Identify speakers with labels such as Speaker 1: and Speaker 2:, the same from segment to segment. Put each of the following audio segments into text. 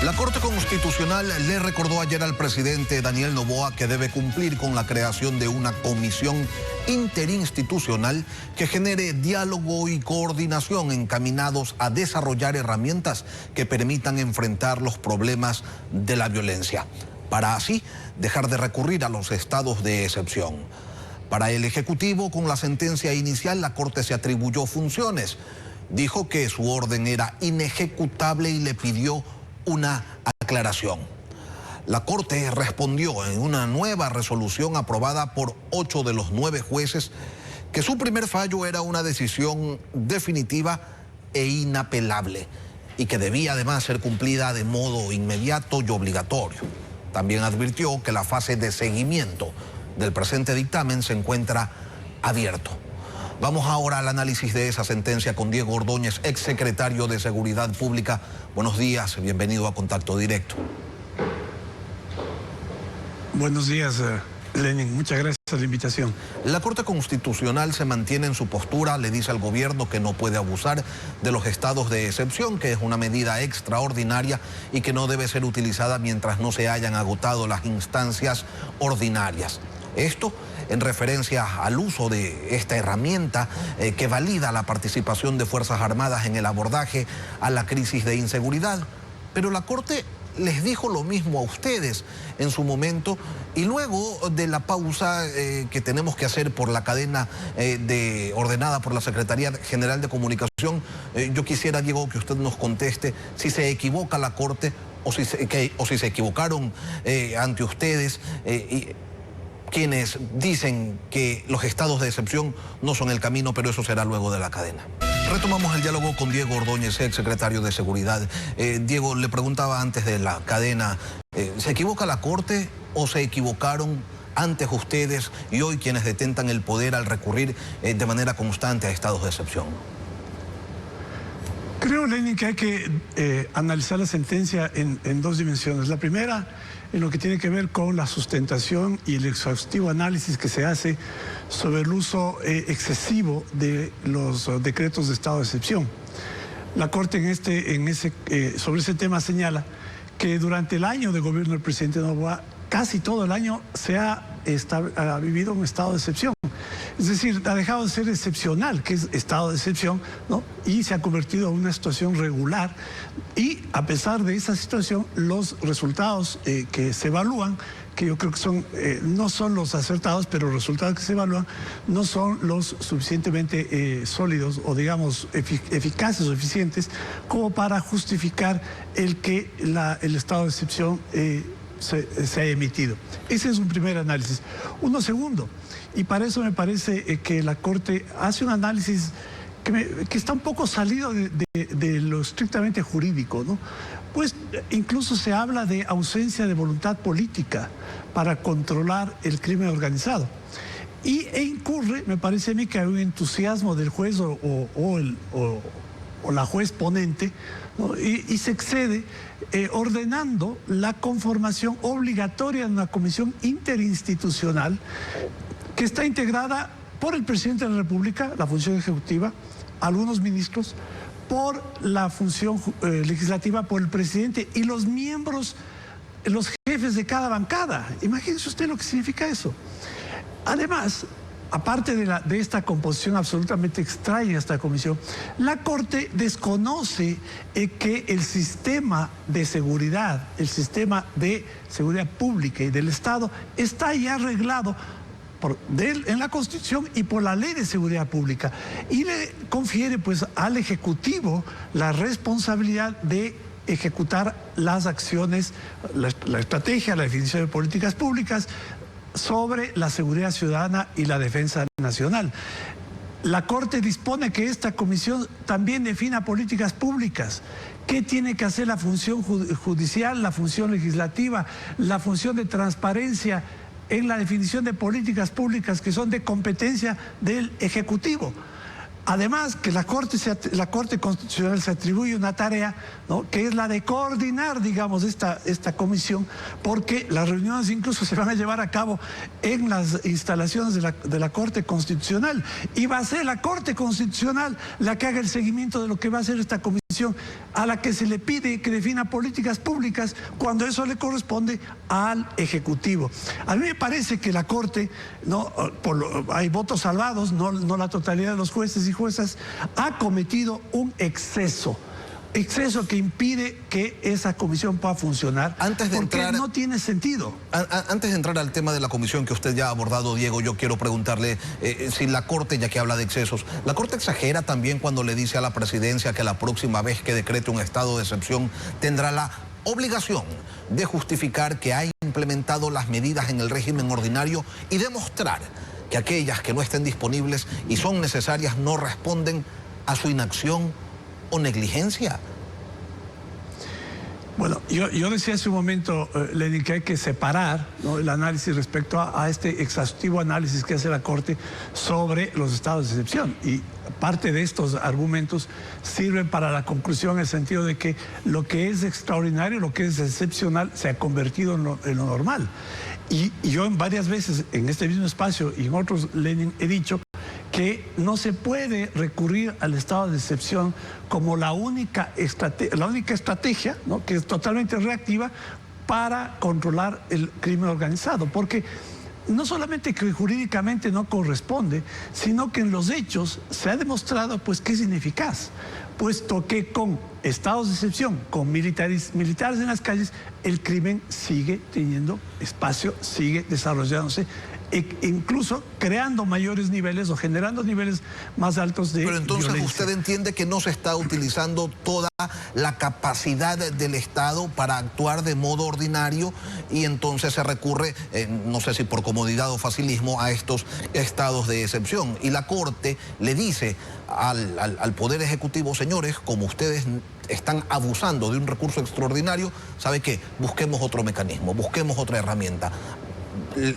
Speaker 1: La Corte Constitucional le recordó ayer al presidente Daniel Noboa que debe cumplir con la creación de una comisión interinstitucional que genere diálogo y coordinación encaminados a desarrollar herramientas que permitan enfrentar los problemas de la violencia, para así dejar de recurrir a los estados de excepción. Para el Ejecutivo, con la sentencia inicial, la Corte se atribuyó funciones. Dijo que su orden era inejecutable y le pidió una aclaración. La Corte respondió en una nueva resolución aprobada por 8 de los 9 jueces que su primer fallo era una decisión definitiva e inapelable y que debía además ser cumplida de modo inmediato y obligatorio. También advirtió que la fase de seguimiento del presente dictamen se encuentra abierto. Vamos ahora al análisis de esa sentencia con Diego Ordóñez, exsecretario de Seguridad Pública. Buenos días, bienvenido a Contacto Directo.
Speaker 2: Buenos días, Lenin. Muchas gracias por la invitación.
Speaker 1: La Corte Constitucional se mantiene en su postura, le dice al gobierno que no puede abusar de los estados de excepción, que es una medida extraordinaria y que no debe ser utilizada mientras no se hayan agotado las instancias ordinarias. Esto en referencia al uso de esta herramienta que valida la participación de Fuerzas Armadas en el abordaje a la crisis de inseguridad. Pero la Corte les dijo lo mismo a ustedes en su momento y luego de la pausa que tenemos que hacer por la cadena ordenada por la Secretaría General de Comunicación, yo quisiera, Diego, que usted nos conteste si se equivoca la Corte o si se equivocaron ante ustedes quienes dicen que los estados de excepción no son el camino, pero eso será luego de la cadena. Retomamos el diálogo con Diego Ordóñez, exsecretario de Seguridad. Diego, le preguntaba antes de la cadena, ¿se equivoca la Corte o se equivocaron antes ustedes y hoy quienes detentan el poder al recurrir de manera constante a estados de excepción?
Speaker 2: Creo, Lenin, que hay que analizar la sentencia en dos dimensiones. La primera, en lo que tiene que ver con la sustentación y el exhaustivo análisis que se hace sobre el uso excesivo de los decretos de estado de excepción. La Corte sobre ese tema señala que durante el año de gobierno del presidente Noboa, casi todo el año se ha vivido un estado de excepción. Es decir, ha dejado de ser excepcional, que es estado de excepción, ¿no? Y se ha convertido en una situación regular. Y a pesar de esa situación, los resultados que se evalúan, que yo creo que no son los acertados, pero los resultados que se evalúan no son los suficientemente sólidos o, digamos, eficaces o eficientes como para justificar el que el estado de excepción se ha emitido. Ese es un primer análisis. Uno segundo, y para eso me parece que la Corte hace un análisis que está un poco salido de lo estrictamente jurídico, ¿no? Pues incluso se habla de ausencia de voluntad política para controlar el crimen organizado. E incurre, me parece a mí, que hay un entusiasmo del juez o la juez ponente, ¿no? y se excede ordenando la conformación obligatoria de una comisión interinstitucional que está integrada por el presidente de la República, la función ejecutiva, algunos ministros, por la función legislativa, por el presidente y los miembros, los jefes de cada bancada. Imagínese usted lo que significa eso. Además, aparte de esta composición absolutamente extraña, esta comisión, la Corte desconoce que el sistema de seguridad, pública y del Estado está ya arreglado en la Constitución y por la Ley de Seguridad Pública, y le confiere pues al Ejecutivo la responsabilidad de ejecutar las acciones, la estrategia, la definición de políticas públicas sobre la seguridad ciudadana y la defensa nacional. La Corte dispone que esta comisión también defina políticas públicas. ¿Qué tiene que hacer la función judicial, la función legislativa, la función de transparencia en la definición de políticas públicas que son de competencia del Ejecutivo? Además, que la Corte Constitucional se atribuye una tarea, ¿no?, que es la de coordinar, digamos, esta comisión, porque las reuniones incluso se van a llevar a cabo en las instalaciones de la Corte Constitucional, y va a ser la Corte Constitucional la que haga el seguimiento de lo que va a hacer esta comisión dimensión a la que se le pide que defina políticas públicas cuando eso le corresponde al Ejecutivo. A mí me parece que la Corte, hay votos salvados, no la totalidad de los jueces y juezas, ha cometido un exceso que impide que esa comisión pueda funcionar, porque no tiene sentido.
Speaker 1: Antes de entrar al tema de la comisión que usted ya ha abordado, Diego, yo quiero preguntarle si la Corte, ya que habla de excesos, ¿la Corte exagera también cuando le dice a la presidencia que la próxima vez que decrete un estado de excepción tendrá la obligación de justificar que ha implementado las medidas en el régimen ordinario y demostrar que aquellas que no estén disponibles y son necesarias no responden a su inacción o negligencia?
Speaker 2: Bueno, yo decía hace un momento, Lenin, que hay que separar, ¿no?, el análisis respecto a este exhaustivo análisis que hace la Corte sobre los estados de excepción. Y parte de estos argumentos sirven para la conclusión en el sentido de que lo que es extraordinario, lo que es excepcional, se ha convertido en lo normal. Y yo en varias veces en este mismo espacio y en otros, Lenin, he dicho que no se puede recurrir al estado de excepción como la única estrategia, ¿no?, que es totalmente reactiva para controlar el crimen organizado, porque no solamente que jurídicamente no corresponde, sino que en los hechos se ha demostrado pues que es ineficaz, puesto que con estados de excepción, con militares en las calles, el crimen sigue teniendo espacio, sigue desarrollándose, incluso creando mayores niveles o generando niveles más altos de violencia.
Speaker 1: Pero entonces usted entiende que no se está utilizando toda la capacidad del Estado para actuar de modo ordinario y entonces se recurre, no sé si por comodidad o facilismo, a estos estados de excepción. Y la Corte le dice al Poder Ejecutivo: señores, como ustedes están abusando de un recurso extraordinario, ¿sabe qué? Busquemos otro mecanismo, busquemos otra herramienta. Les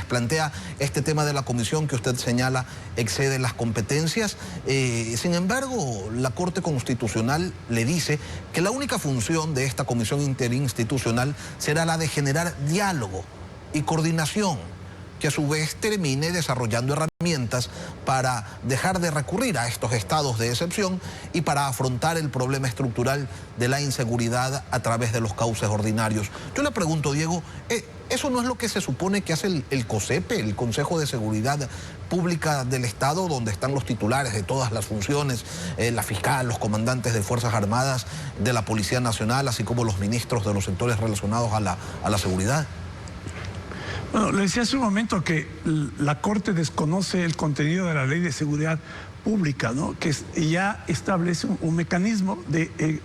Speaker 1: plantea este tema de la comisión que usted señala excede las competencias. Sin embargo, la Corte Constitucional le dice que la única función de esta comisión interinstitucional será la de generar diálogo y coordinación, que a su vez termine desarrollando herramientas para dejar de recurrir a estos estados de excepción y para afrontar el problema estructural de la inseguridad a través de los cauces ordinarios. Yo le pregunto, Diego, ¿eso no es lo que se supone que hace el COSEPE, el Consejo de Seguridad Pública del Estado, donde están los titulares de todas las funciones, la fiscal, los comandantes de Fuerzas Armadas, de la Policía Nacional, así como los ministros de los sectores relacionados a la seguridad?
Speaker 2: Bueno, le decía hace un momento que la Corte desconoce el contenido de la Ley de Seguridad Pública, ¿no?, que ya establece un mecanismo de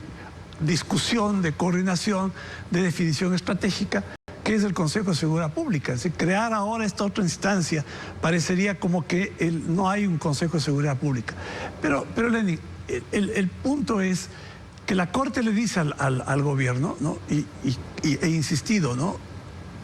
Speaker 2: discusión, de coordinación, de definición estratégica, que es el Consejo de Seguridad Pública. Si crear ahora esta otra instancia parecería como que no hay un Consejo de Seguridad Pública. Pero Lenin, el punto es que la Corte le dice al gobierno, ¿no?, e insistido, ¿no?,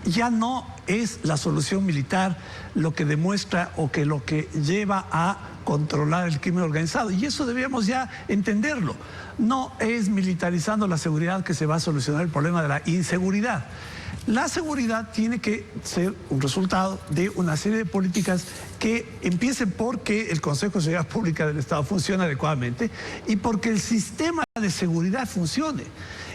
Speaker 2: ya no es la solución militar lo que demuestra o que lo que lleva a controlar el crimen organizado. Y eso debíamos ya entenderlo. No es militarizando la seguridad que se va a solucionar el problema de la inseguridad. La seguridad tiene que ser un resultado de una serie de políticas que empiecen porque el Consejo de Seguridad Pública del Estado funcione adecuadamente y porque el sistema de seguridad funcione.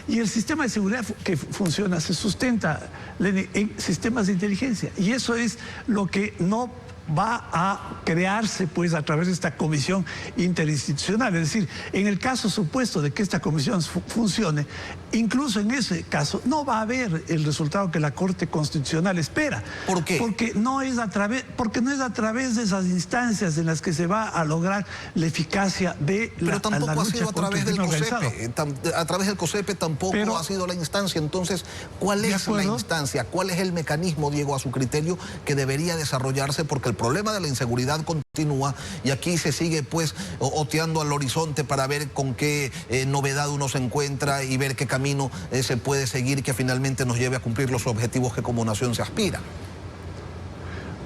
Speaker 2: Y el sistema de seguridad que funciona se sustenta en sistemas de inteligencia. Y eso es lo que no va a crearse pues a través de esta comisión interinstitucional. Es decir, en el caso supuesto de que esta comisión funcione, incluso en ese caso no va a haber el resultado que la Corte Constitucional espera.
Speaker 1: ¿Por qué?
Speaker 2: Porque no es a través de esas instancias en las que se va a lograr la eficacia de
Speaker 1: la lucha. Pero tampoco ha sido a través del
Speaker 2: COSEPE.
Speaker 1: A través del COSEPE tampoco ha sido la instancia. Entonces, ¿cuál es la instancia? ¿Cuál es el mecanismo, Diego, a su criterio, que debería desarrollarse? Porque el problema de la inseguridad continúa y aquí se sigue pues oteando al horizonte para ver con qué novedad uno se encuentra y ver qué camino se puede seguir que finalmente nos lleve a cumplir los objetivos que como nación se aspira.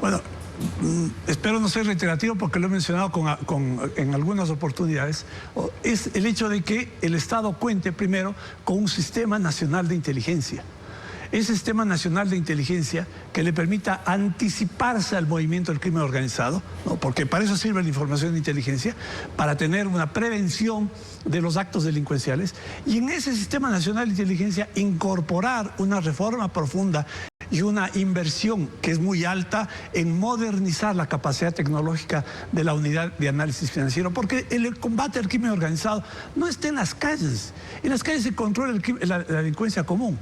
Speaker 2: Bueno, espero no ser reiterativo porque lo he mencionado en algunas oportunidades. Es el hecho de que el Estado cuente primero con un sistema nacional de inteligencia. ese sistema nacional de inteligencia que le permita anticiparse al movimiento del crimen organizado, ¿no? Porque para eso sirve la información de inteligencia, para tener una prevención de los actos delincuenciales, y en ese sistema nacional de inteligencia incorporar una reforma profunda y una inversión que es muy alta en modernizar la capacidad tecnológica de la unidad de análisis financiero, porque el combate al crimen organizado no está en las calles. En las calles se controla la delincuencia común.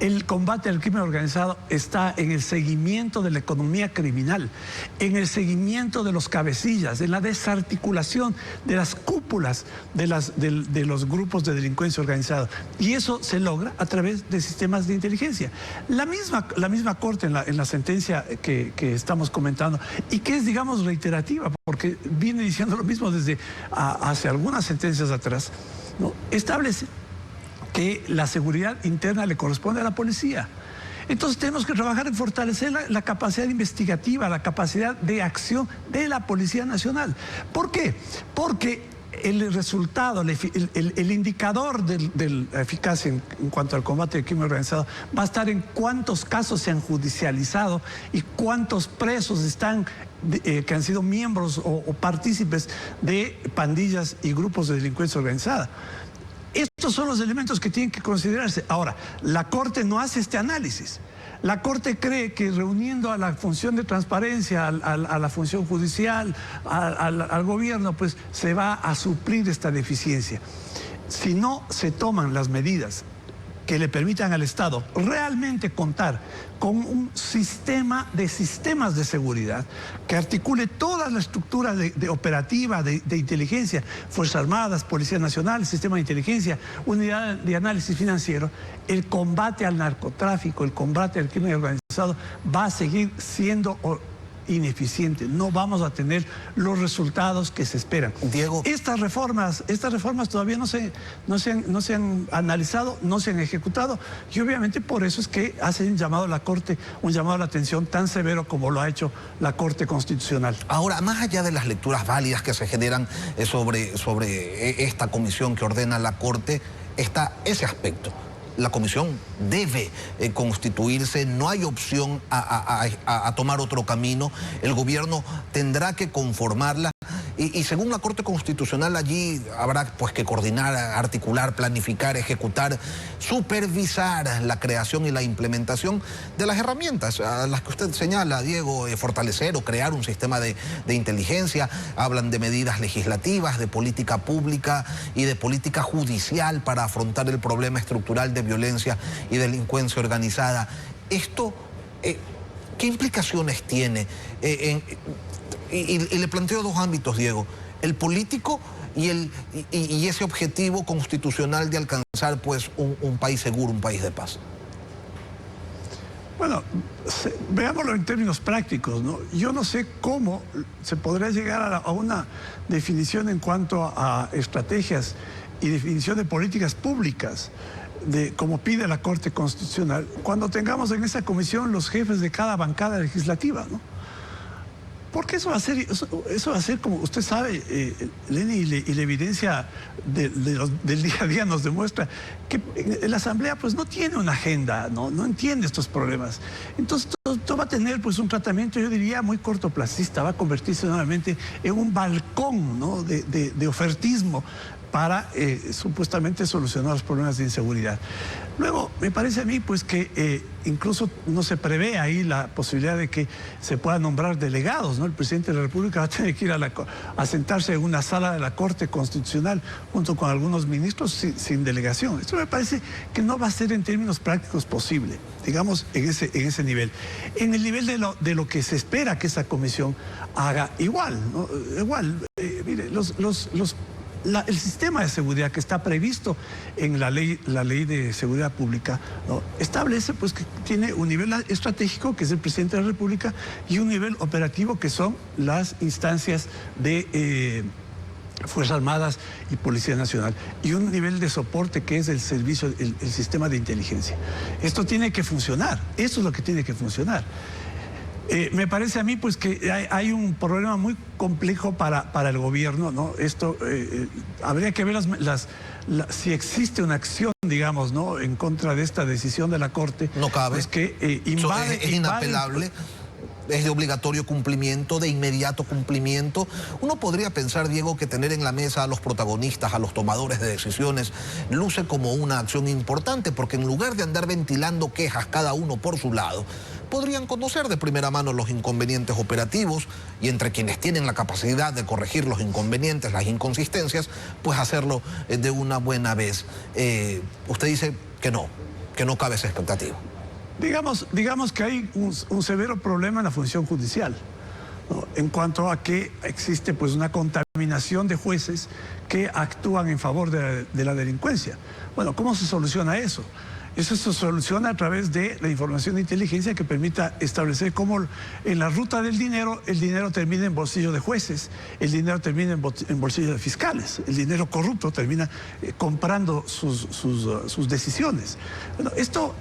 Speaker 2: El combate al crimen organizado está en el seguimiento de la economía criminal, en el seguimiento de los cabecillas, en la desarticulación de las cúpulas de los grupos de delincuencia organizada. Y eso se logra a través de sistemas de inteligencia. La misma Corte en la sentencia que estamos comentando, y que es, digamos, reiterativa, porque viene diciendo lo mismo desde hace algunas sentencias atrás, ¿no? Establece que la seguridad interna le corresponde a la policía. Entonces tenemos que trabajar en fortalecer la capacidad investigativa, la capacidad de acción de la Policía Nacional. ¿Por qué? Porque el resultado, el indicador de la eficacia en cuanto al combate al crimen organizado va a estar en cuántos casos se han judicializado y cuántos presos están que han sido miembros o partícipes de pandillas y grupos de delincuencia organizada. Estos son los elementos que tienen que considerarse. Ahora, la Corte no hace este análisis. La Corte cree que reuniendo a la función de transparencia, a la función judicial, al gobierno, pues se va a suplir esta deficiencia. Si no se toman las medidas que le permitan al Estado realmente contar con un sistema de sistemas de seguridad que articule toda la estructura operativa de inteligencia, Fuerzas Armadas, Policía Nacional, Sistema de Inteligencia, Unidad de Análisis Financiero, el combate al narcotráfico, el combate al crimen organizado va a seguir siendo ineficiente. No vamos a tener los resultados que se esperan.
Speaker 1: Diego,
Speaker 2: estas reformas todavía no se han analizado, no se han ejecutado, y obviamente por eso es que hacen llamado a la Corte, un llamado a la atención tan severo como lo ha hecho la Corte Constitucional.
Speaker 1: Ahora, más allá de las lecturas válidas que se generan sobre esta comisión que ordena la Corte, está ese aspecto. La comisión debe constituirse, no hay opción a tomar otro camino, el gobierno tendrá que conformarla y según la Corte Constitucional allí habrá pues que coordinar, articular, planificar, ejecutar, supervisar la creación y la implementación de las herramientas a las que usted señala, Diego, fortalecer o crear un sistema de inteligencia, hablan de medidas legislativas, de política pública y de política judicial para afrontar el problema estructural de violencia y delincuencia organizada. Esto, ¿qué implicaciones tiene? Y le planteo dos ámbitos, Diego, el político y ese objetivo constitucional de alcanzar pues un país seguro, un país de paz.
Speaker 2: Bueno, veámoslo en términos prácticos, ¿no? Yo no sé cómo se podrá llegar a una definición en cuanto a estrategias y definición de políticas públicas, como pide la Corte Constitucional, cuando tengamos en esa comisión los jefes de cada bancada legislativa, ¿no? Porque eso va a ser como usted sabe, Lenny, y la evidencia del día a día nos demuestra que la Asamblea pues no tiene una agenda, no entiende estos problemas. Entonces todo va a tener pues un tratamiento, yo diría, muy cortoplacista, va a convertirse nuevamente en un balcón, ¿no? de ofertismo para supuestamente solucionar los problemas de inseguridad. Luego, me parece a mí pues que incluso no se prevé ahí la posibilidad de que se puedan nombrar delegados, ¿no? El presidente de la República va a tener que ir a sentarse en una sala de la Corte Constitucional junto con algunos ministros sin delegación. Esto me parece que no va a ser en términos prácticos posible, digamos, en ese nivel. En el nivel de lo que se espera que esa comisión haga igual, ¿no? Igual, mire, el sistema de seguridad que está previsto en la ley de seguridad pública, ¿no? Establece pues que tiene un nivel estratégico, que es el presidente de la República, y un nivel operativo, que son las instancias de Fuerzas Armadas y Policía Nacional, y un nivel de soporte que es el servicio, el sistema de inteligencia. Esto tiene que funcionar, esto es lo que tiene que funcionar. Me parece a mí pues que hay un problema muy complejo para el gobierno, ¿no? Esto habría que ver si existe una acción digamos, ¿no?, en contra de esta decisión de la Corte.
Speaker 1: No cabe.
Speaker 2: Es que invade,
Speaker 1: es inapelable. Es de obligatorio cumplimiento, de inmediato cumplimiento. Uno podría pensar, Diego, que tener en la mesa a los protagonistas, a los tomadores de decisiones, luce como una acción importante, porque en lugar de andar ventilando quejas cada uno por su lado, podrían conocer de primera mano los inconvenientes operativos y entre quienes tienen la capacidad de corregir los inconvenientes, las inconsistencias, pues hacerlo de una buena vez. Usted dice que no cabe esa expectativa.
Speaker 2: Digamos que hay un severo problema en la función judicial, ¿no?, en cuanto a que existe pues una contaminación de jueces que actúan en favor de la delincuencia. Bueno, ¿cómo se soluciona eso? Eso se soluciona a través de la información de inteligencia que permita establecer cómo en la ruta del dinero, el dinero termina en bolsillo de jueces, el dinero termina en bolsillo de fiscales, el dinero corrupto termina comprando sus decisiones. Bueno, esto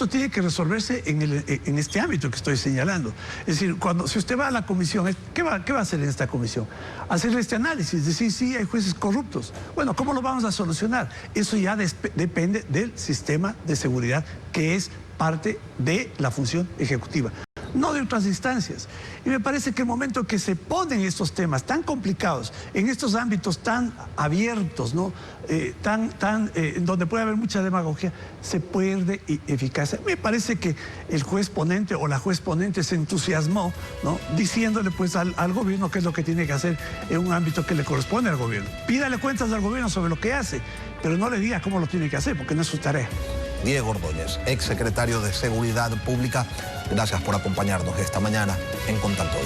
Speaker 2: tiene que resolverse en este ámbito que estoy señalando. Es decir, si usted va a la comisión, ¿qué va a hacer en esta comisión? Hacer este análisis, decir, sí, hay jueces corruptos. Bueno, ¿cómo lo vamos a solucionar? Eso ya depende del sistema de seguridad, que es parte de la función ejecutiva, no de otras instancias. Y me parece que el momento que se ponen estos temas tan complicados, en estos ámbitos tan abiertos, ¿no?, donde puede haber mucha demagogia, se pierde eficacia. Me parece que el juez ponente o la juez ponente se entusiasmó, ¿no?, diciéndole pues al gobierno qué es lo que tiene que hacer en un ámbito que le corresponde al gobierno. Pídale cuentas al gobierno sobre lo que hace, pero no le diga cómo lo tiene que hacer, porque no es su tarea.
Speaker 1: Diego Ordóñez, exsecretario de Seguridad Pública, gracias por acompañarnos esta mañana en Contacto.